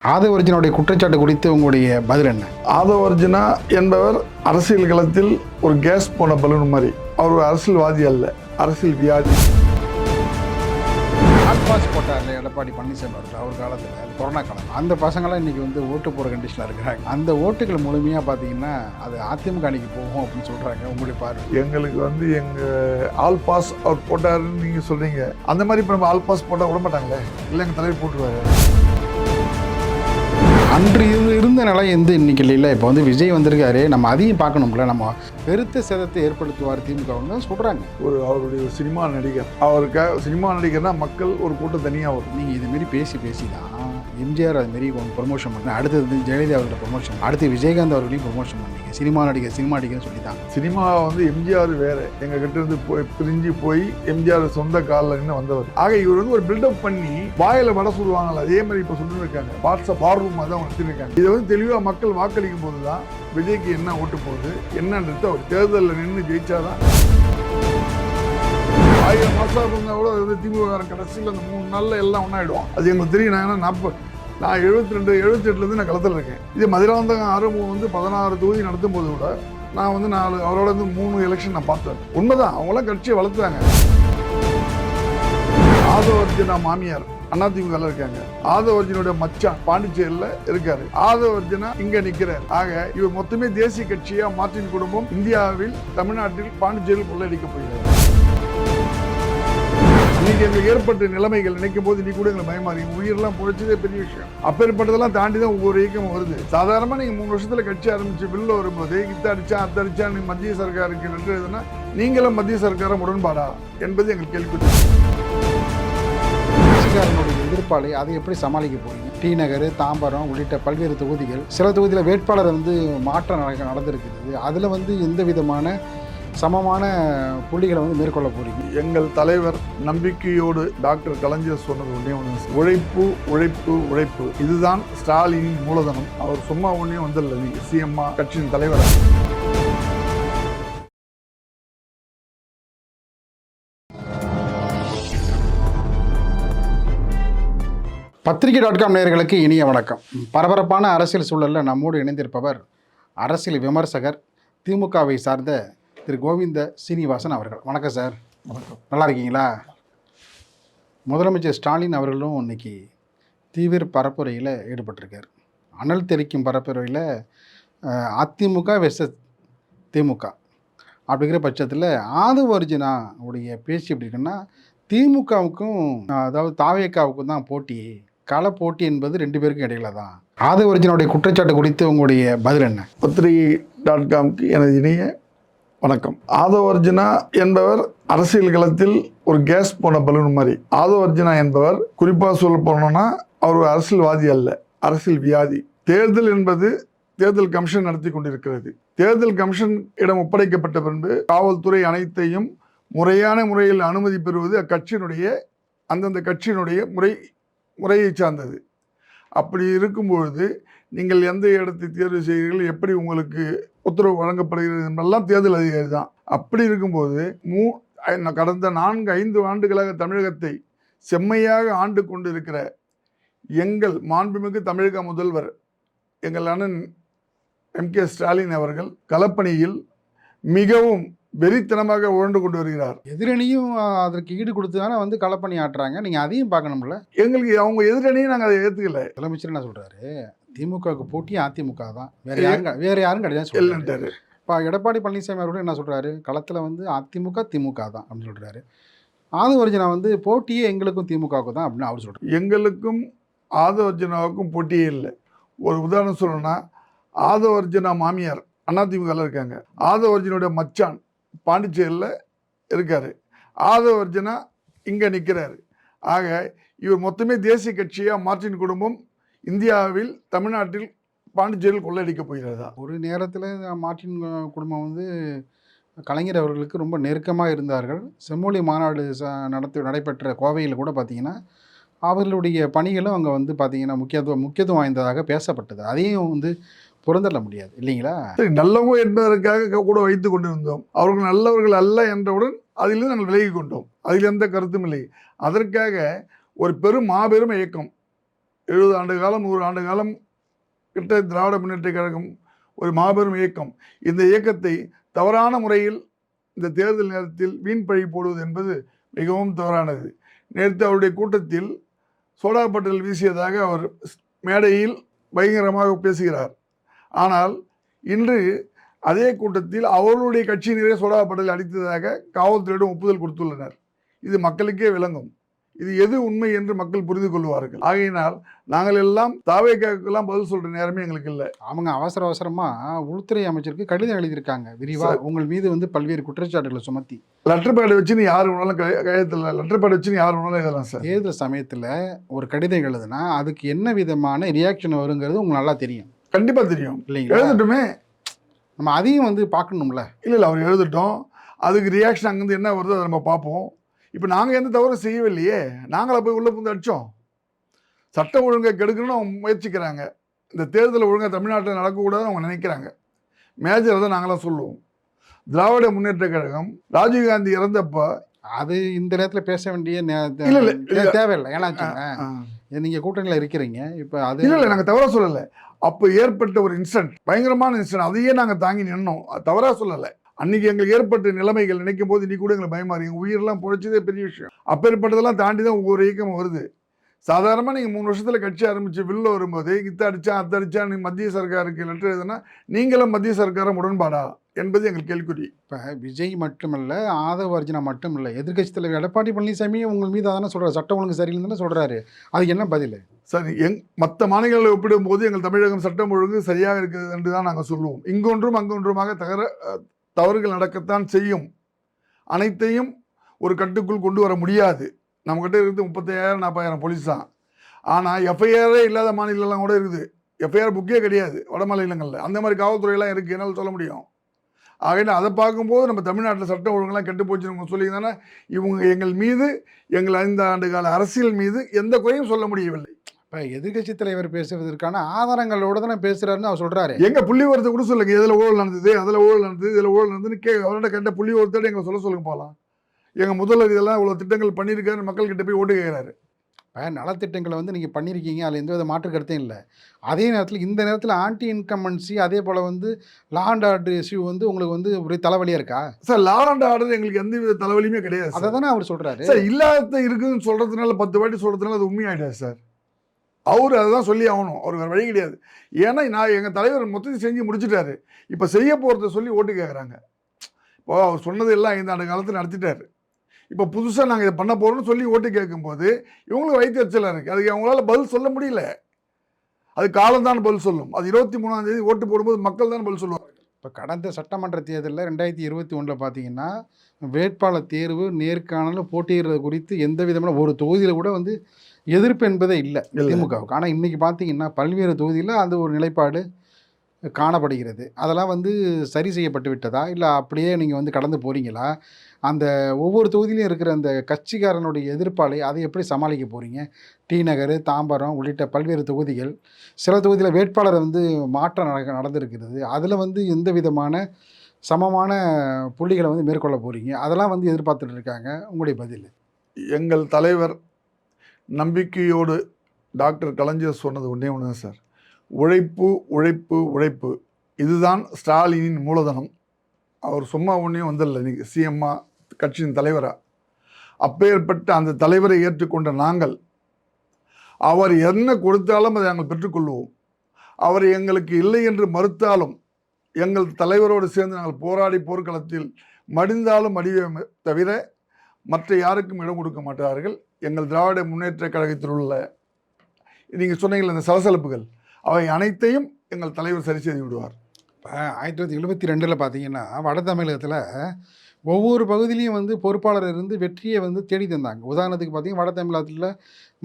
ஆதவ அர்ஜுனுடைய குற்றச்சாட்டு குறித்து உங்களுடைய பதில் என்ன? ஆதவ அர்ஜுனா என்பவர் அரசியல் களத்தில் ஒரு கேஸ் போன பலூன் மாதிரி. அவர் ஒரு அரசியல்வாதி அல்ல, அரசியல் வியாதி. பாஸ் போட்டார்ல எடப்பாடி பழனிசாமி அவர்கள் அவர் காலத்தில் கொரோனா காலம் அந்த பசங்களாம் இன்றைக்கி ஓட்டு போகிற கண்டிஷனில் இருக்கிறாங்க. அந்த ஓட்டுகள் முழுமையாக பார்த்தீங்கன்னா அது அதிமுக அன்னைக்கு போகும் அப்படின்னு சொல்கிறாங்க. உங்களுடைய பார்வை? எங்களுக்கு எங்கள் ஆல் பாஸ் அவர் போட்டாருன்னு நீங்கள் சொல்கிறீங்க. அந்த மாதிரி இப்போ நம்ம ஆல் பாஸ் போட்டால் விட மாட்டாங்களே, இல்லை எங்கள் தலைவர் போட்டுருவாரு. அன்று இருந்த நிலை இன்னைக்கு இல்லை. இப்போ விஜய் வந்திருக்காரு, நம்ம அதையும் பார்க்கணும்ல. நம்ம பெருத்த சேதத்தை ஏற்படுத்துவார் திமுக சொல்கிறாங்க. அவருடைய சினிமா நடிகர், அவருக்காக சினிமா நடிகர்னா மக்கள் ஒரு கூட்டம் தனியாக வரும். நீங்கள் இதுமாரி பேசி தான் எம்ஜிஆர் அதுமாரி ப்ரொமோஷன் பண்ணி, அடுத்தது ஜெயலலிதா அவர்களை ப்ரொமோஷன், அடுத்து விஜயகாந்த் அவர்களையும் ப்ரொமோஷன் பண்ணீங்க. சினிமா நடிகர்னு சொல்லி தான். சினிமா எம்ஜிஆர் வேறு, எங்கள் கிட்ட இருந்து பிரிஞ்சு போய் எம்ஜிஆர் சொந்த காலில் வந்தவர். ஆக இவர் ஒரு பில்டப் பண்ணி வாயில வட சொல்லுவாங்கல்ல, அதே மாதிரி இப்போ சொல்லியிருக்காங்க. வாட்ஸ்அப் வார்ரூம் தான் அவங்க வச்சிருக்காங்க. இதை தெளிவாக மக்கள் வாக்களிக்கும் போது தான் விஜய்க்கு என்ன ஓட்டு போகுது என்னன்றது அவர் தேர்தலில் நின்று ஜெயிச்சாதான். 1000 மாசம் இருந்தால் கூட திமுக கடைசியில் அந்த 3 நாளில் எல்லாம் ஒன்றாயிடுவோம். அது எங்களுக்கு தெரியும். நான் 78 நான் களத்தில் இருக்கேன். இது மதுராந்தகம் ஆரம்பம் 16 தொகுதி நடத்தும் போது கூட நான் 4 அவரோட 3 எலெக்ஷன் நான் பார்த்தேன். உண்மைதான், அவங்களாம் கட்சியை வளர்த்துறாங்க. ஆதவ அர்ஜுனா மாமியார் அதிமுக இருக்காங்க. ஆதவ அர்ஜுனுடைய மச்சான் பாண்டிச்சேரியில் இருக்காரு. ஆதவ அர்ஜுனா இங்க நிக்கிறார். ஆக இவர் மொத்தமே தேசிய கட்சியா மார்ட்டின் குடும்பம் இந்தியாவில் தமிழ்நாட்டில் பாண்டிச்சேரியில் கொள்ளையடிக்கப்படுகிறது. இன்னைக்கு எங்களுக்கு ஏற்பட்ட நிலைமைகள் நினைக்கும் போது நீ கூட எங்களுக்கு பயமா இருக்கு. உயிரெல்லாம் பொழைச்சதே பெரிய விஷயம். அப்பேற்பட்டதெல்லாம் தாண்டி தான் ஒவ்வொரு இயக்கம் வருது. சாதாரணமா நீங்க 3 வருஷத்துல கட்சி ஆரம்பிச்சு பில்ல வரும்போது இத்தடிச்சா அத்தடிச்சா நீங்க மத்திய சர்க்காருக்கு நன்றதுன்னா நீங்களும் மத்திய சர்க்காரம் உடன்பாடா என்பது எங்களுக்கு கேள்வி. கட்சிக்காரனுடைய எதிர்ப்பாளை அதை எப்படி சமாளிக்க போறீங்க? டி நகர், தாம்பரம் உள்ளிட்ட பல்வேறு தொகுதிகள், சில தொகுதியில் வேட்பாளர் மாற்றம் நடந்திருக்கிறது. அதில் எந்த விதமான சமமான புள்ளிகளை மேற்கொள்ள போறீங்க? எங்கள் தலைவர் நம்பிக்கையோடு டாக்டர் கலைஞர் சொன்னது ஒன்றே ஒன்று, உழைப்பு உழைப்பு உழைப்பு. இதுதான் ஸ்டாலினின் மூலதனம். அவர் சும்மா ஒன்றே வந்துடல, நீங்க சிஎம்மா கட்சியின் தலைவர். பத்திரிகை.com நேயர்களுக்கு இனிய வணக்கம். பரபரப்பான அரசியல் சூழலில் நம்மோடு இணைந்திருப்பவர் அரசியல் விமர்சகர், திமுகவை சார்ந்த திரு கோவிந்த சீனிவாசன் அவர்கள். வணக்கம் சார். வணக்கம். நல்லா இருக்கீங்களா? முதலமைச்சர் ஸ்டாலின் அவர்களும் இன்னைக்கு தீவிர பரப்புரையில் ஈடுபட்டிருக்கார். அனல் தெரிக்கும் பரப்புரையில் அதிமுக வெர்சஸ் திமுக அப்படிங்கிற பட்சத்தில் ஆதவ அர்ஜுனா உடைய பேச்சு எப்படி இருக்குன்னா, திமுகவுக்கும் அதாவது தாவேக்காவுக்கும் தான் போட்டி, கள போட்டி என்பது 2 பேருக்கும் இடையில தான். ஆதவ அர்ஜுனுடைய குற்றச்சாட்டு குறித்து உங்களுடைய பதில் என்ன? பத்திரிகை.comக்கு எனது இணைய வணக்கம். ஆதவ அர்ஜுனா என்பவர் அரசியல் களத்தில் ஒரு கேஸ் போன பலூன் மாதிரி. ஆதவ அர்ஜுனா என்பவர் குறிப்பாக சொல்ல போனோம்னா அவர் ஒரு அரசியல்வாதி அல்ல, அரசியல் வியாதி. தேர்தல் என்பது தேர்தல் கமிஷன் நடத்தி கொண்டிருக்கிறது. தேர்தல் கமிஷன் இடம் ஒப்படைக்கப்பட்ட பின்பு காவல்துறை அனைத்தையும் முறையான முறையில் அனுமதி பெறுவது அக்கட்சியினுடைய அந்தந்த கட்சியினுடைய முறையை சார்ந்தது. அப்படி இருக்கும்பொழுது நீங்கள் எந்த இடத்தை தேர்வு செய்கிறீர்கள், எப்படி உங்களுக்கு உத்தரவு வழங்கப்படுகிறது என்பதெல்லாம் தேர்தல் அதிகாரி தான். அப்படி இருக்கும்போது கடந்த 4-5 ஆண்டுகளாக தமிழகத்தை செம்மையாக ஆண்டு கொண்டு இருக்கிற எங்கள் மாண்புமிகு தமிழக முதல்வர் எங்கள் அண்ணன் M.K. ஸ்டாலின் அவர்கள் களப்பணியில் மிகவும் வெறித்தனமாக உழண்டு கொண்டு வருகிறார். எதிரணியும் அதற்கு ஈடு கொடுத்துதானே களப்பணி ஆட்டுறாங்க. நீங்கள் அதையும் பார்க்கணும்ல. எங்களுக்கு அவங்க எதிரணியும் நாங்கள் அதை ஏற்றுக்கல. முதலமைச்சர் என்ன சொல்கிறாரு, திமுகவுக்கு போட்டி அதிமுக தான், வேற யாரும் கிடையாது இல்லைன்றாரு. இப்போ எடப்பாடி பழனிசாமி அவர்களும் என்ன சொல்கிறாரு, களத்தில் அதிமுக திமுக தான் அப்படின்னு சொல்கிறாரு. ஆதவ அர்ஜுனா போட்டியே எங்களுக்கும் திமுகவுக்கு தான் அப்படின்னு அவர் சொல்கிறார். எங்களுக்கும் ஆதவ அர்ஜுனாவுக்கும் போட்டியே இல்லை. ஒரு உதாரணம் சொல்லணும்னா, ஆதவ அர்ஜுனா மாமியார் அதிமுக இருக்காங்க. ஆதவ அர்ஜுனுடைய மச்சான் பாண்டிச்சேரியில் இருக்காரு. ஆதவ அர்ஜுனா இங்கே நிற்கிறாரு. ஆக இவர் மொத்தமே தேசிய கட்சியா மார்ட்டின் குடும்பம் இந்தியாவில் தமிழ்நாட்டில் பாண்டிச்சேரியில் கொள்ளையடிக்க போகிறதா? ஒரு நேரத்தில் மார்ட்டின் குடும்பம் கலைஞர் அவர்களுக்கு ரொம்ப நெருக்கமாக இருந்தார்கள். செம்மொழி மாநாடு நடைபெற்ற கோவையில் கூட பார்த்திங்கன்னா அவர்களுடைய பணிகளும் அங்கே பார்த்திங்கன்னா முக்கியத்துவம் வாய்ந்ததாக பேசப்பட்டது. அதையும் புறந்தள்ள முடியாது இல்லைங்களா? சரி, நல்லவங்க என்பதற்காக கூட வைத்து கொண்டிருந்தோம். அவர்கள் நல்லவர்கள் அல்ல என்றவுடன் அதிலிருந்து நாங்கள் விலகி கொண்டோம். அதில் எந்த கருத்தும் இல்லை. அதற்காக ஒரு மாபெரும் இயக்கம் 70 ஆண்டு காலம் 100 ஆண்டு காலம் கிட்ட திராவிட முன்னேற்ற கழகம் ஒரு மாபெரும் இயக்கம். இந்த இயக்கத்தை தவறான முறையில் இந்த தேர்தல் நேரத்தில் வீண் பழி போடுவது என்பது மிகவும் தவறானது. நேற்று அவருடைய கூட்டத்தில் சோடா பாட்டில் வீசியதாக அவர் மேடையில் பயங்கரமாக பேசுகிறார். ஆனால் இன்று அதே கூட்டத்தில் அவர்களுடைய கட்சியினரே சோடா பாட்டில் அடித்ததாக காவல்துறையிடம் ஒப்புதல் கொடுத்துள்ளனர். இது மக்களுக்கே விளங்கும். இது எது உண்மை என்று மக்கள் புரிந்து கொள்வார்கள். ஆகையினால் நாங்கள் எல்லாம் தாவேக்காவுக்கெல்லாம் பதில் சொல்ற நேரமே எங்களுக்கு இல்லை. அவங்க அவசர அவசரமா உள்துறை அமைச்சருக்கு கடிதம் எழுதியிருக்காங்க விரிவா உங்கள் மீது வந்து பல்வேறு குற்றச்சாட்டுகளை சுமத்தி. லெட்டர் பேட் வச்சு நீ யார் வேணாலும் கையெழுத்துல லெட்டர் பேட் வச்சு நீ யார் வேணாலும் எழுதலாம் சார். தேர்தல் சமயத்தில் ஒரு கடிதம் எழுதுனா அதுக்கு என்ன விதமான ரியாக்ஷன் வருங்கிறது உங்களுக்கு நல்லா தெரியும். கண்டிப்பா தெரியும். இல்லைங்களா? எழுதட்டுமே, நம்ம அதையும் வந்து பார்க்கணும்ல. இல்லை அவர் எழுதட்டும், அதுக்கு ரியாக்ஷன் அங்கேருந்து என்ன வருதோ அதை நம்ம பார்ப்போம். இப்போ நாங்கள் எந்த தவறும் செய்யவில்லையே, நாங்களா போய் உள்ளே புந்து அடித்தோம். சட்டம் ஒழுங்கை கெடுக்கணும்னு அவங்க முயற்சிக்கிறாங்க. இந்த தேர்தல் ஒழுங்காக தமிழ்நாட்டில் நடக்கக்கூடாதுன்னு அவங்க நினைக்கிறாங்க. மேஜர் தான் நாங்களாம் சொல்லுவோம். திராவிட முன்னேற்ற கழகம் ராஜீவ்காந்தி இறந்தப்போ அது இந்த நேரத்தில் பேச வேண்டிய தேவையில்லை. ஏன்னா நீங்கள் கூட்டணியில் இருக்கிறீங்க. இப்போ அது இல்லை நாங்கள் தவறாக சொல்லலை. அப்போ ஏற்பட்ட ஒரு இன்சிடென்ட், பயங்கரமான இன்சிடென்ட், அதையே நாங்கள் தாங்கி நின்னோம். தவறாக சொல்லலை. அன்றைக்கி எங்களுக்கு ஏற்பட்ட நிலைமைகள் நினைக்கும் போது இன்னைக்கு கூட எங்களுக்கு பயமாக இருக்குது. எங்கள் உயிரெல்லாம் பொழைச்சதே பெரிய விஷயம். அப்பேற்பட்டதெல்லாம் தாண்டி தான் ஒவ்வொரு இயக்கமும் வருது. சாதாரணமாக நீங்கள் 3 வருஷத்தில் கட்சி ஆரம்பித்து வெளில வரும்போது இத்த அடித்தா அத்த அடித்தா நீ மத்திய சர்க்காருக்கு லெட்டர் எழுதுனா நீங்களும் மத்திய சர்க்காரம் உடன்பாடா என்பது எங்களுக்கு கேள்விக்குறி. இப்போ விஜய் மட்டுமல்ல, ஆதவ அர்ஜுனா மட்டும் இல்லை, எதிர்கட்சி தலைவர் எடப்பாடி பழனிசாமி உங்கள் மீது அதானே சொல்கிறார், சட்டம் ஒழுங்கு சரியில்லைன்னு தானே சொல்கிறாரு. அதுக்கு என்ன பதில்? சரி, மற்ற மாநிலங்களை ஒப்பிடும்போது எங்கள் தமிழகம் சட்டம் ஒழுங்கு சரியாக இருக்குது என்று தான் நாங்கள் சொல்லுவோம். இங்கொன்றும் அங்கொன்றுமாக தவறுகள் நடக்கத்தான் செய்யும். அனைத்தையும் ஒரு கட்டுக்குள் கொண்டு வர முடியாது. நம்மக்கிட்ட இருக்குது 35,000-40,000 போலீஸ் தான். ஆனால் எஃப்ஐஆரே இல்லாத மாநிலம்லாம் கூட இருக்குது. எஃப்ஐஆர் புக்கே கிடையாது வட மாநிலங்களில். அந்த மாதிரி காவல்துறையெல்லாம் இருக்குது, என்னால் சொல்ல முடியும். ஆகையினால் அதை பார்க்கும்போது நம்ம தமிழ்நாட்டில் சட்டம் ஒழுங்கெல்லாம் கெட்டு போச்சுன்னு சொல்லியிருந்தானே, இவங்க எங்கள் மீது, எங்கள் 5 ஆண்டு கால அரசியல் மீது எந்த குறையும் சொல்ல முடியவில்லை. இப்போ எதிர்கட்சி தலைவர் பேசுவதற்கான ஆதாரங்களோடு தானே பேசுகிறாருன்னு அவர் சொல்கிறாரு. எங்கள் புள்ளி ஒருத்தர் கூட சொல்லுங்க, இதில் ஊழல் நடந்தது, அதில் ஊழல் நடந்தது, இதில் ஊழல் நடந்ததுன்னு அவர்கிட்ட கேட்ட புள்ளி ஒருத்தர் எங்களை சொல்லுங்க போகலாம். எங்கள் முதல்வர் இதெல்லாம் இவ்வளோ திட்டங்கள் பண்ணியிருக்காரு, மக்கள்கிட்ட போய் ஓட்டு கேட்குறாரு. இப்போ நலத்திட்டங்களை வந்து நீங்கள் பண்ணியிருக்கீங்க, அதில் எந்த வித மாற்று கருத்தையும் இல்லை. அதே நேரத்தில் இந்த நேரத்தில் ஆன்டி இன்கம்பன்சி, அதே போல் வந்து லா அண்ட் ஆர்டர் இஷ்யூ வந்து உங்களுக்கு வந்து ஒரு தலைவலியாக இருக்கா சார்? லா அண்ட் ஆர்டர் எங்களுக்கு எந்த வித தலைவலியுமே கிடையாது. அதை தானே அவர் சொல்கிறாரு சார். இல்லாத இருக்குதுன்னு சொல்கிறதுனால 10 வாட்டி சொல்கிறதுனால அது உண்மையாயிடாது சார். அவர் அதை தான் சொல்லி ஆகணும், அவருக்கு வேறு வழி கிடையாது. ஏன்னா நான் எங்கள் தலைவர் மொத்தத்தையும் செஞ்சு முடிச்சுட்டாரு. இப்போ செய்ய போகிறத சொல்லி ஓட்டு கேட்குறாங்க. இப்போ அவர் சொன்னது எல்லாம் 5 ஆண்டு காலத்தில் நடத்திட்டாரு. இப்போ புதுசாக நாங்கள் இதை பண்ண போகிறோம்னு சொல்லி ஓட்டு கேட்கும்போது இவங்களுக்கு வயிற்று எரிச்சலாக இருக்குது. அதுக்கு அவங்களால பதில் சொல்ல முடியல. அது காலம்தான் பதில் சொல்லும். அது 23ஆம் தேதி ஓட்டு போடும்போது மக்கள் தான் பதில் சொல்லுவாங்க. இப்போ கடந்த சட்டமன்ற தேர்தலில் 2021 பார்த்தீங்கன்னா வேட்பாளர் தேர்வு நேர்காணல் போட்டியிடுறது குறித்து எந்த விதமான ஒரு தொகுதியில் கூட வந்து எதிர்ப்பு என்பதே இல்லை திமுகவுக்கு. ஆனால் இன்றைக்கி பார்த்தீங்கன்னா பல்வேறு தொகுதியில் அந்த ஒரு நிலைப்பாடு காணப்படுகிறது. அதெல்லாம் வந்து சரி செய்யப்பட்டு விட்டதா, இல்லை அப்படியே நீங்கள் வந்து கடந்து போகிறீங்களா? அந்த ஒவ்வொரு தொகுதியிலையும் இருக்கிற அந்த கட்சிக்காரனுடைய எதிர்ப்பாளை அதை எப்படி சமாளிக்க போகிறீங்க? டி நகர், தாம்பரம் உள்ளிட்ட பல்வேறு தொகுதிகள், சில தொகுதியில் வேட்பாளர் வந்து மாற்றம் நடந்திருக்கிறது. அதில் வந்து எந்த விதமான சமமான புள்ளிகளை வந்து மேற்கொள்ள போகிறீங்க? அதெல்லாம் வந்து எதிர்பார்த்துட்டு இருக்காங்க. உங்களுடைய பதில்? எங்கள் தலைவர் நம்பிக்கையோடு டாக்டர் கலைஞர் சொன்னது ஒன்றே ஒன்று தான் சார். உழைப்பு உழைப்பு உழைப்பு, இதுதான் ஸ்டாலினின் மூலதனம். அவர் சும்மா ஒன்றையும் வந்ததில்லை. இன்றைக்கி சிஎம்மா கட்சியின் தலைவராக அப்பேற்பட்ட அந்த தலைவரை ஏற்றுக்கொண்ட நாங்கள் அவர் என்ன கொடுத்தாலும் அதை நாங்கள் பெற்றுக்கொள்வோம். அவர் எங்களுக்கு இல்லை என்று மறுத்தாலும் எங்கள் தலைவரோடு சேர்ந்து நாங்கள் போராடி போர்க்களத்தில் மடிந்தாலும் மடிவே தவிர மற்ற யாருக்கும் இடம் கொடுக்க மாட்டார்கள். எங்கள் திராவிட முன்னேற்ற கழகத்தில் உள்ள நீங்கள் சொன்னீங்கள் அந்த சலசலப்புகள், அவை அனைத்தையும் எங்கள் தலைவர் சரி செய்து விடுவார். இப்போ 1972 பார்த்தீங்கன்னா வட தமிழகத்தில் ஒவ்வொரு பகுதியிலையும் வந்து பொறுப்பாளர் இருந்து வெற்றியை வந்து தேடி தந்தாங்க. உதாரணத்துக்கு பார்த்தீங்கன்னா வட தமிழகத்தில்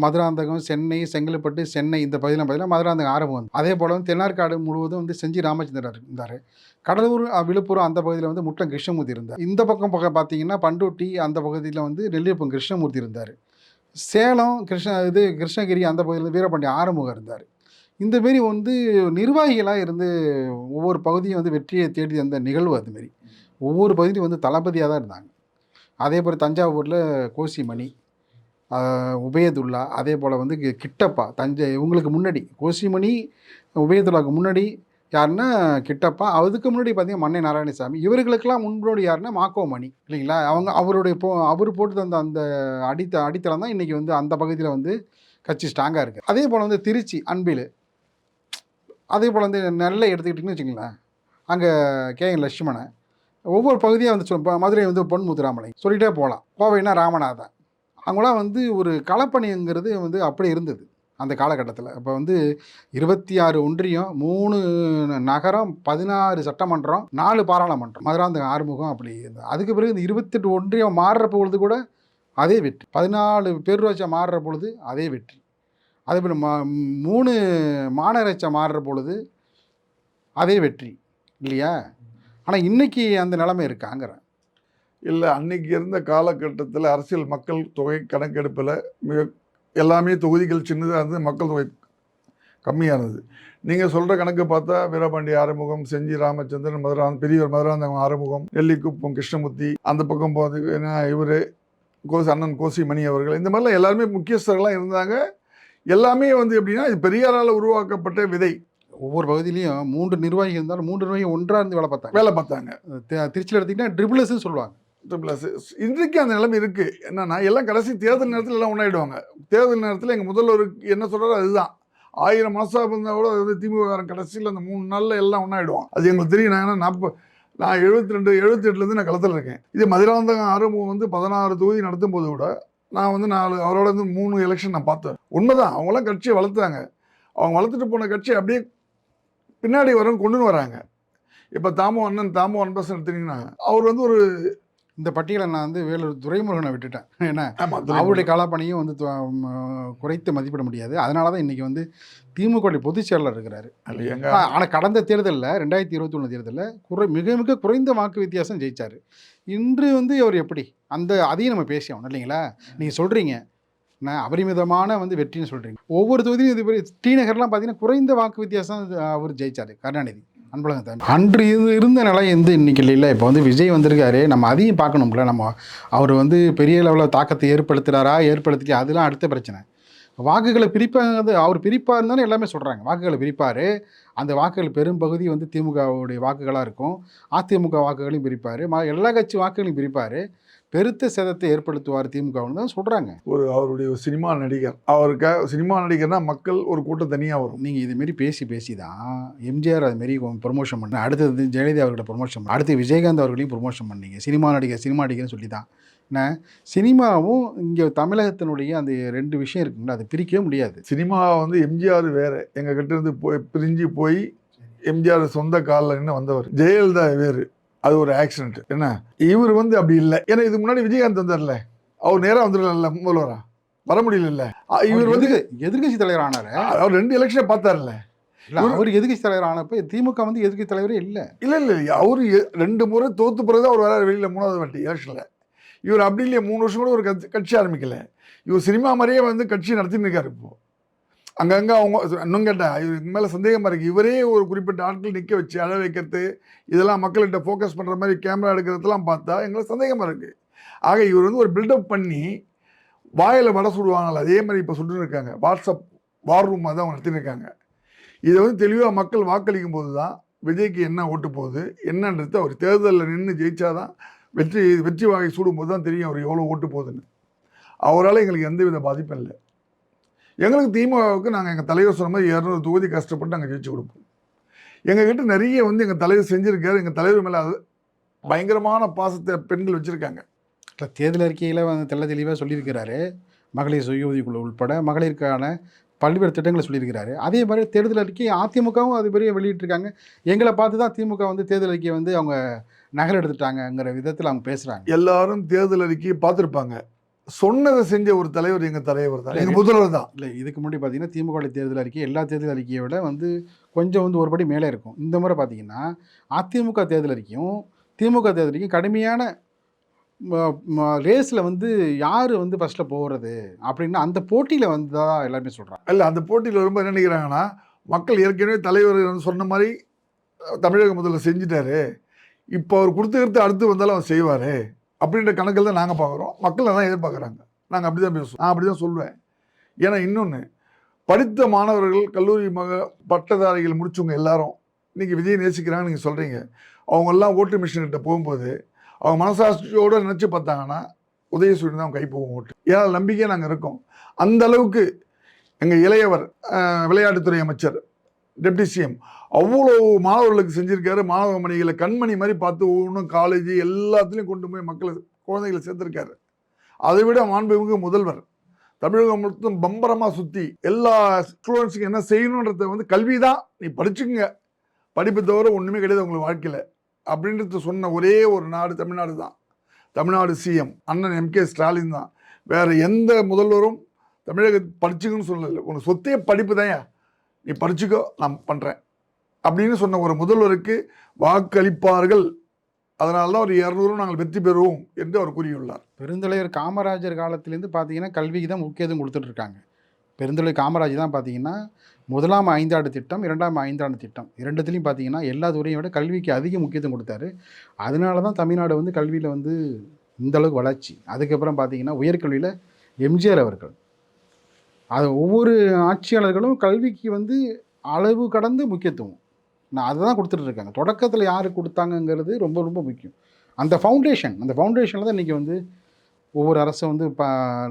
மதுராந்தகம், சென்னை, செங்கல்பட்டு, சென்னை இந்த பகுதியில் பார்த்தீங்கன்னா மதுராந்தகம் ஆரம்பம் வந்து. அதே போல் வந்து தென்னார்காடு முழுவதும் வந்து செஞ்சி ராமச்சந்திரன் இருந்தார். கடலூர், விழுப்புரம் அந்த பகுதியில் வந்து முட்டம் கிருஷ்ணமூர்த்தி இருந்தார். இந்த பக்கம் பார்த்தீங்கன்னா பண்டூட்டி அந்த பகுதியில் வந்து நெல்லியப்பம் கிருஷ்ணமூர்த்தி இருந்தார். சேலம் கிருஷ்ணகிரி அந்த பகுதியில் வீரபாண்டி ஆறுமுகம் இருந்தார். இந்தமாரி வந்து நிர்வாகிகளாக இருந்து ஒவ்வொரு பகுதியும் வந்து வெற்றியை தேடி தந்த நிகழ்வு. அதுமாரி ஒவ்வொரு பகுதியும் வந்து தளபதியாக தான் இருந்தாங்க. அதே போல் தஞ்சாவூரில் கோசிமணி, உபயதுல்லா, அதே போல் வந்து கிட்டப்பா, தஞ்சை இவங்களுக்கு முன்னாடி கோசிமணி, உபயதுல்லாவுக்கு முன்னாடி யாருன்னா கிட்டப்பா, அதுக்கு முன்னாடி பார்த்தீங்கன்னா மன்னை நாராயணசாமி, இவர்களுக்கெல்லாம் முன்னோடி யாருன்னா மாக்கோமணி இல்லைங்களா? அவருடைய அவர் போட்டு தந்த அந்த அடித்தளம் தான் இன்றைக்கி வந்து அந்த பகுதியில் வந்து கட்சி ஸ்ட்ராங்காக இருக்குது. அதே போல் வந்து திருச்சி அன்பில், அதே போல் வந்து நெல்லை எடுத்துக்கிட்டிங்கன்னு வச்சுங்களேன், அங்கே கேஎன் லட்சுமணன், ஒவ்வொரு பகுதியாக வந்து மதுரை வந்து பொன் முத்துராமலை சொல்லிகிட்டே போகலாம். கோவைனா ராமநாதன், அவங்களாம் வந்து ஒரு களப்பணிங்கிறது வந்து அப்படி இருந்தது அந்த காலகட்டத்தில். இப்போ வந்து 26 ஒன்றியம், 3 நகரம், 16 சட்டமன்றம், 4 பாராளுமன்றம், மதுராந்தகம் ஆறுமுகம் அப்படி இருந்தது. அதுக்கு பிறகு இந்த 28 ஒன்றியம் மாறுற பொழுது கூட அதே வெற்றி, 14 பேரூராட்சி மாறுற பொழுது அதே வெற்றி, அதே போல் 3 மாநகராட்சி மாறுற பொழுது அதே வெற்றி இல்லையா? ஆனால் இன்றைக்கி அந்த நிலைமை இருக்காங்கிறேன். இல்லை, அன்னைக்கு இருந்த காலகட்டத்தில் அரசியல் மக்கள் தொகை கணக்கெடுப்பில் எல்லாமே தொகுதிகள் சின்னதாக இருந்து மக்கள் தொகை கம்மியாக இருந்தது. நீங்கள் சொல்கிற கணக்கு பார்த்தா வீரபாண்டி ஆறுமுகம், செஞ்சி ராமச்சந்திரன், பெரியவர் மதுராந்தகம் ஆறுமுகம், நெல்லிக்குப்பம் கிருஷ்ணமூர்த்தி, அந்த பக்கம் போகிறதுக்கு இவர் அண்ணன் கோசிமணி அவர்கள், இந்த மாதிரிலாம் எல்லாருமே முக்கியஸ்தர்கள்லாம் இருந்தாங்க. எல்லாமே வந்து எப்படின்னா இது பெரியாரால் உருவாக்கப்பட்ட விதை. ஒவ்வொரு பகுதியிலையும் 3 நிர்வாகிகள் இருந்தாலும் 3 நிர்வாகிகள் ஒன்றாக இருந்து வேலை பார்த்தாங்க. திருச்சியில் எடுத்திங்கன்னா ட்ரிபிள்ஸ்ன்னு சொல்லுவாங்க. இன்றைக்கு அந்த நிலைமை இருக்குது. என்னன்னா எல்லாம் கடைசி தேர்தல் நேரத்தில் எல்லாம் ஒன்றாயிடுவாங்க. தேர்தல் நேரத்தில் எங்கள் முதல்வருக்கு என்ன சொல்கிறாரோ அதுதான். 1000 மாதம் இருந்தால் கூட அது திமுக கடைசியில் அந்த 3 நாளில் எல்லாம் ஒன்றாயிடுவோம். அது எங்களுக்கு தெரியும். நான் 72 78லேருந்து நான் களத்தில் இருக்கேன். இது மதுராந்தகம் ஆறுமுகம் வந்து 16 தொகுதி நடத்தும் போது கூட நான் வந்து 4 அவரோட வந்து 3 எலெக்ஷன் நான் பார்த்தேன். உண்மைதான், அவங்களாம் கட்சியை வளர்த்தாங்க. அவங்க வளர்த்துட்டு போன கட்சியை அப்படியே பின்னாடி கொண்டுன்னு வராங்க. இப்போ தாமோ அன்பரசன் எடுத்தீங்கன்னா அவர் வந்து ஒரு இந்த பட்டியலை நான் வந்து வேலூர் துரைமுருகனை விட்டுட்டேன். ஏன்னா அவருடைய களப்பணியும் வந்து குறைத்து மதிப்பிட முடியாது. அதனால தான் இன்றைக்கி வந்து திமுக பொதுச் செயலாளர் இருக்கிறாரு. ஆனால் கடந்த தேர்தலில் 2021 தேர்தலில் மிக மிக குறைந்த வாக்கு வித்தியாசம் ஜெயித்தார். இன்று வந்து அவர் எப்படி அதையும் நம்ம பேசியோம் இல்லைங்களா? நீங்கள் சொல்கிறீங்க அபரிமிதமான வந்து வெற்றின்னு சொல்கிறீங்க. ஒவ்வொரு தொகுதியும் இது டி நகர்லாம் பார்த்தீங்கன்னா குறைந்த வாக்கு வித்தியாசம் அவர் ஜெயித்தார் கருணாநிதி. அன்று இருந்த நிலை வந்து இன்றைக்கி இல்லை. இப்போ வந்து விஜய் வந்திருக்காரு, நம்ம அதையும் பார்க்கணும்ல. நம்ம அவர் வந்து பெரிய லெவலில் தாக்கத்தை ஏற்படுத்திட்டு அதெல்லாம் அடுத்த பிரச்சனை. வாக்குகளை பிரிப்பாங்க, அவர் பிரிப்பாக இருந்தாலும் எல்லாமே சொல்கிறாங்க. வாக்குகளை பிரிப்பார், அந்த வாக்குகள் பெரும் பகுதி வந்து திமுகவுடைய வாக்குகளாக இருக்கும். அதிமுக வாக்குகளையும் பிரிப்பார், எல்லா கட்சி வாக்குகளையும் பிரிப்பார், பெருத்த சேதத்தை ஏற்படுத்துவார் திமுகன்னு தான் சொல்கிறாங்க. அவருடைய சினிமா நடிகர், சினிமா நடிகர்னா மக்கள் ஒரு கூட்டம் தனியாக வரும். நீங்கள் இதுமாரி பேசி தான் எம்ஜிஆர் அதுமாரி ப்ரொமோஷன் பண்ண, அடுத்தது ஜெயலலிதா அவர்களை ப்ரொமோஷன் பண்ண, அடுத்து விஜயகாந்த் அவர்களையும் ப்ரொமோஷன் பண்ணீங்க. சினிமா நடிகர்னு சொல்லி தான். சினிமாவும் இங்கே தமிழகத்தினுடைய அந்த 2 விஷயம் இருக்குங்களா, அதை பிரிக்கவே முடியாது. சினிமா வந்து எம்ஜிஆர் வேறு, எங்கள் கிட்ட இருந்து பிரிஞ்சு போய் எம்ஜிஆர் சொந்த காலில் நின்று வந்தவர். ஜெயலலிதா வேறு, அது ஒரு ஆக்சிடென்ட். என்ன இவர் வந்து அப்படி இல்லை. ஏன்னா இதுக்கு முன்னாடி விஜயகாந்த் வந்தார்ல, அவர் நேராக வந்துடல, முதல்வரா வர முடியல. இவர் வந்து எதிர்கட்சி தலைவர் ஆனார். அவர் 2 எலெக்ஷனை பார்த்தார்ல. அவர் எதிர்கட்சி தலைவர் ஆனப்போ திமுக வந்து எதிர்கட்சி தலைவரே இல்லை. அவர் 2 முறை தோத்து பிறகு அவர் வர வெளியில் 3வது வாட்டி எலெக்ஷனில். இவர் அப்படி இல்லையே, 3 வருஷம் கூட ஒரு கட்சி ஆரம்பிக்கல. இவர் சினிமா மாதிரியே வந்து கட்சி நடத்தின்னு இருக்காரு. இப்போது அங்கங்கே அவங்க இன்னும் கேட்டால் இவருக்கு மேலே சந்தேகமாக இருக்குது. இவரே ஒரு குறிப்பிட்ட ஆட்கள் நிற்க வச்சு அழ வைக்கிறது, இதெல்லாம் மக்கள்கிட்ட ஃபோக்கஸ் பண்ணுற மாதிரி கேமரா எடுக்கிறதுலாம் பார்த்தா எங்களுக்கு சந்தேகமாக இருக்குது. ஆக இவர் வந்து ஒரு பில்டப் பண்ணி வாயில் வடை சுடுவாங்கள்ல, அதே மாதிரி இப்போ சுட்டுன்னு இருக்காங்க. வாட்ஸ்அப் வார் ரூமாக தான் அவங்க நடத்தின்னு இருக்காங்க. இதை வந்து தெளிவாக மக்கள் வாக்களிக்கும் போது தான் விஜய்க்கு என்ன ஓட்டு போகுது என்னன்றது அவர் தேர்தலில் நின்று ஜெயிச்சாதான் வெற்றி வாகை சூடும்போது தான் தெரியும் அவர் எவ்வளோ ஓட்டு போகுதுன்னு. அவரால் எங்களுக்கு எந்தவித பாதிப்பும் இல்லை. எங்களுக்கு திமுகவுக்கு நாங்கள் எங்கள் தலைவர் சொன்ன மாதிரி 200 தொகுதி கஷ்டப்பட்டு நாங்கள் ஜெயிச்சு கொடுப்போம். எங்ககிட்ட நிறைய வந்து எங்கள் தலைவர் செஞ்சுருக்காரு. எங்கள் தலைவர் மேலே அது பயங்கரமான பாசத்தை பெண்கள் வச்சுருக்காங்க. இல்லை, தேர்தல் அறிக்கையில் வந்து தெளிவாக சொல்லியிருக்கிறாரு. மகளிர் சுய உதவிக்குழு உள்பட மகளிருக்கான பல்வேறு திட்டங்களை சொல்லியிருக்கிறாரு. அதே மாதிரி தேர்தல் அறிக்கை அதிமுகவும் அது பெரிய வெளியிட்டிருக்காங்க. எங்களை பார்த்து தான் திமுக வந்து தேர்தல் அறிக்கையை வந்து அவங்க நகல் எடுத்துட்டாங்கங்கிற விதத்தில் அவங்க பேசுகிறாங்க. எல்லாரும் தேர்தல் அறிக்கையை பார்த்துருப்பாங்க. சொன்னதை செஞ்ச ஒரு தலைவர் எங்கள் தலைவர் தான், எங்கள் முதல்வர் தான். இல்லை, இதுக்கு முன்னாடி பார்த்தீங்கன்னா திமுக தேர்தல் அறிக்கை எல்லா தேர்தல் அறிக்கையை விட வந்து கொஞ்சம் வந்து ஒருபடி மேலே இருக்கும். இந்த முறை பார்த்தீங்கன்னா அதிமுக தேர்தல் அறிக்கையும் திமுக தேர்தல் அறிக்கையும் கடுமையான ரேஸில் வந்து யார் வந்து ஃபஸ்ட்டில் போகிறது அப்படின்னு அந்த போட்டியில் வந்து தான் எல்லாருமே சொல்கிறாங்க. இல்லை, அந்த போட்டியில் ரொம்ப என்ன நினைக்கிறாங்கன்னா, மக்கள் ஏற்கனவே தலைவர் சொன்ன மாதிரி தமிழக முதல்வர் செஞ்சுட்டாரு, இப்போ அவர் கொடுத்துக்கிறது அடுத்து வந்தாலும் அவர் செய்வார் அப்படின்ற கணக்கில் தான் நாங்கள் பார்க்குறோம். மக்கள் அதான் எதிர்பார்க்குறாங்க. நாங்கள் அப்படி தான் பேசுவோம். நான் அப்படி தான் சொல்லுவேன். ஏன்னா இன்னொன்று, படித்த மாணவர்கள் கல்லூரி பட்டதாரிகள் முடிச்சவங்க எல்லாரும் இன்றைக்கி விஜய் நேசிக்கிறாங்கன்னு நீங்கள் சொல்கிறீங்க. அவங்கெல்லாம் ஓட்டு மிஷின்கிட்ட போகும்போது அவங்க மனசாட்சியோடு நினச்சி பார்த்தாங்கன்னா உதயசூரியன் தான் அவங்க கை போகும் ஓட்டு. ஏன்னா நம்பிக்கையாக நாங்கள் இருக்கோம். அந்த அளவுக்கு எங்கள் இளையவர் விளையாட்டுத்துறை அமைச்சர் டெப்டி சிஎம் அவ்வளோ மாணவர்களுக்கு செஞ்சுருக்காரு. மாணவ மணிகளை கண்மணி மாதிரி பார்த்து ஒவ்வொன்றும் காலேஜ் எல்லாத்துலேயும் கொண்டு போய் குழந்தைகளை சேர்த்துருக்காரு. அதை விட மாண்புமிகு முதல்வர் தமிழகம் மொத்தம் பம்பரமாக சுற்றி எல்லா ஸ்டூடெண்ட்ஸுக்கு என்ன செய்யணுன்றத வந்து கல்வி தான், நீ படிச்சுக்குங்க, படிப்பு தவிர ஒன்றுமே கிடையாது உங்களுக்கு வாழ்க்கையில் அப்படின்றது சொன்ன ஒரே ஒரு நாடு தமிழ்நாடு தான். தமிழ்நாடு சிஎம் அண்ணன் எம்கே ஸ்டாலின் தான். வேறு எந்த முதல்வரும் தமிழக படிச்சுக்கன்னு சொல்லலை. உனக்கு சொத்தே படிப்பு தான், நீ படிச்சுக்கோ நான் பண்ணுறேன் அப்படின்னு சொன்ன ஒரு முதல்வருக்கு வாக்களிப்பார்கள். அதனால தான் ஒரு 200 நாங்கள் வெற்றி பெறுவோம் என்று அவர் கூறியுள்ளார். பெருந்தலைவர் காமராஜர் காலத்திலேருந்து பார்த்தீங்கன்னா கல்விக்கு தான் முக்கியத்துவம் கொடுத்துட்ருக்காங்க. பெருந்தலைவர் காமராஜர் தான் பார்த்தீங்கன்னா 1ஆம் 5ஆண்டு திட்டம், 2ஆம் 5ஆண்டு திட்டம் இரண்டுத்துலேயும் பார்த்தீங்கன்னா எல்லா துறையை விட கல்விக்கு அதிக முக்கியத்துவம் கொடுத்தாரு. அதனால தான் தமிழ்நாடு வந்து கல்வியில் வந்து இந்தளவுக்கு வளர்ச்சி. அதுக்கப்புறம் பார்த்தீங்கன்னா உயர்கல்வியில் எம்ஜிஆர் அவர்கள், அது ஒவ்வொரு ஆட்சியாளர்களும் கல்விக்கு வந்து அளவு கடந்து முக்கியத்துவம் நான் அதை தான் கொடுத்துட்ருக்காங்க. தொடக்கத்தில் யார் கொடுத்தாங்கங்கிறது ரொம்ப ரொம்ப முக்கியம். அந்த ஃபவுண்டேஷனில் தான் இன்றைக்கி வந்து ஒவ்வொரு அரசும் வந்து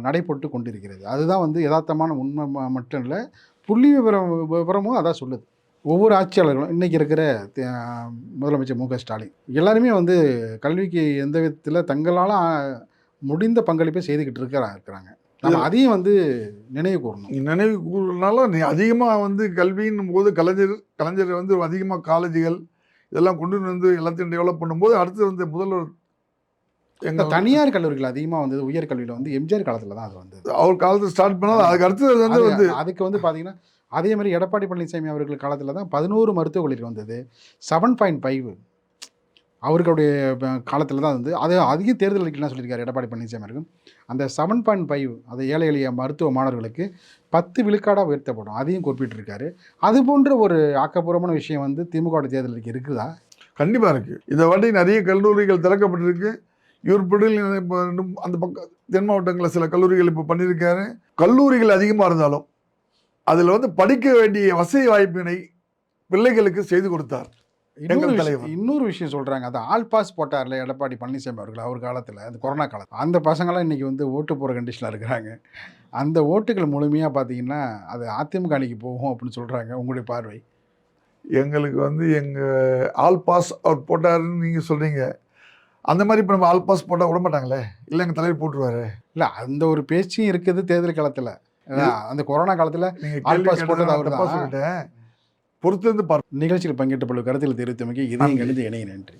நடைபெற்று கொண்டிருக்கிறது. அதுதான் வந்து யதார்த்தமான உண்மை மட்டும் இல்லை, புள்ளி விவரமும் அதான் சொல்லுது. ஒவ்வொரு ஆட்சியாளர்களும் இன்றைக்கி இருக்கிற முதலமைச்சர் மு க ஸ்டாலின் எல்லாருமே வந்து கல்விக்கு எந்த விதத்தில் தங்களால் முடிந்த பங்களிப்பை செய்துக்கிட்டு இருக்கிறாங்க. நம்ம அதையும் வந்து நினைவு கூறணும். நினைவு கூறுறதுனால நீ அதிகமாக வந்து கல்வின்னும் போது கலைஞர் வந்து அதிகமாக காலேஜுகள் இதெல்லாம் கொண்டு வந்து எல்லாத்தையும் டெவலப் பண்ணும்போது அடுத்து வந்து முதல்வர் எங்கள் தனியார் கல்லூரிகள் அதிகமாக வந்தது உயர்கல்வியில் வந்து எம்ஜிஆர் காலத்தில் தான் அது வந்தது. அவர் காலத்தில் ஸ்டார்ட் பண்ணால் அதுக்கு அடுத்தது வந்து அதுக்கு வந்து பார்த்தீங்கன்னா அதே மாதிரி எடப்பாடி பழனிசாமி அவர்கள் காலத்தில் தான் 11 மருத்துவக் கல்லூரி வந்தது. 7.5 அவர்களுடைய காலத்தில் தான் வந்து அது அதிக தேர்தல் அறிக்கைலாம் சொல்லியிருக்காரு எடப்பாடி பழனிசாமி அவர்கள். அந்த 7.5 அது ஏழை எளிய மருத்துவ மாணவர்களுக்கு 10 விழுக்காடாக உயர்த்தப்படும், அதையும் குறிப்பிட்டிருக்காரு. அது போன்ற ஒரு ஆக்கப்பூர்வமான விஷயம் வந்து திமுக தேர்தல் அறிக்கை இருக்குதா? கண்டிப்பாக இருக்குது. இந்த வாட்டி நிறைய கல்லூரிகள் திறக்கப்பட்டிருக்கு. இவர்படியில் அந்த பக்கம் தென் மாவட்டங்களில் சில கல்லூரிகள் இப்போ பண்ணியிருக்காரு. கல்லூரிகள் அதிகமாக இருந்தாலும் அதில் வந்து படிக்க வேண்டிய வசதி வாய்ப்பினை பிள்ளைகளுக்கு செய்து கொடுத்தார். இன்னொரு விஷயம் சொல்கிறாங்க, அது ஆல் பாஸ் போட்டார்ல எடப்பாடி பழனிசாமி அவர்கள் அவர் காலத்தில், அந்த கொரோனா காலத்தில் அந்த பசங்களாம் இன்றைக்கி வந்து ஓட்டு போகிற கண்டிஷனில் இருக்கிறாங்க. அந்த ஓட்டுகள் முழுமையாக பார்த்தீங்கன்னா அது அதிமுக அணிக்கு போகும் அப்படின்னு சொல்கிறாங்க. உங்களுடைய பார்வை? எங்களுக்கு வந்து எங்கள் ஆல் பாஸ் அவர் போட்டாருன்னு நீங்கள் சொல்கிறீங்க. அந்த மாதிரி இப்போ நம்ம ஆல் பாஸ் போட்டால் விட மாட்டாங்களே, இல்லை எங்கள் தலைவர் போட்டுருவாரு. இல்லை, அந்த ஒரு பேச்சும் இருக்குது தேர்தல் காலத்தில். அந்த கொரோனா காலத்தில் ஆல் பாஸ் போட்டது அவர் தான் சொல்லிட்டேன். பொறுத்திருந்து நிகழ்ச்சியில் பங்கேற்ற பல கருத்தில் தெரிவித்தமைக்கு இதையும் கணித இணைய நன்றி.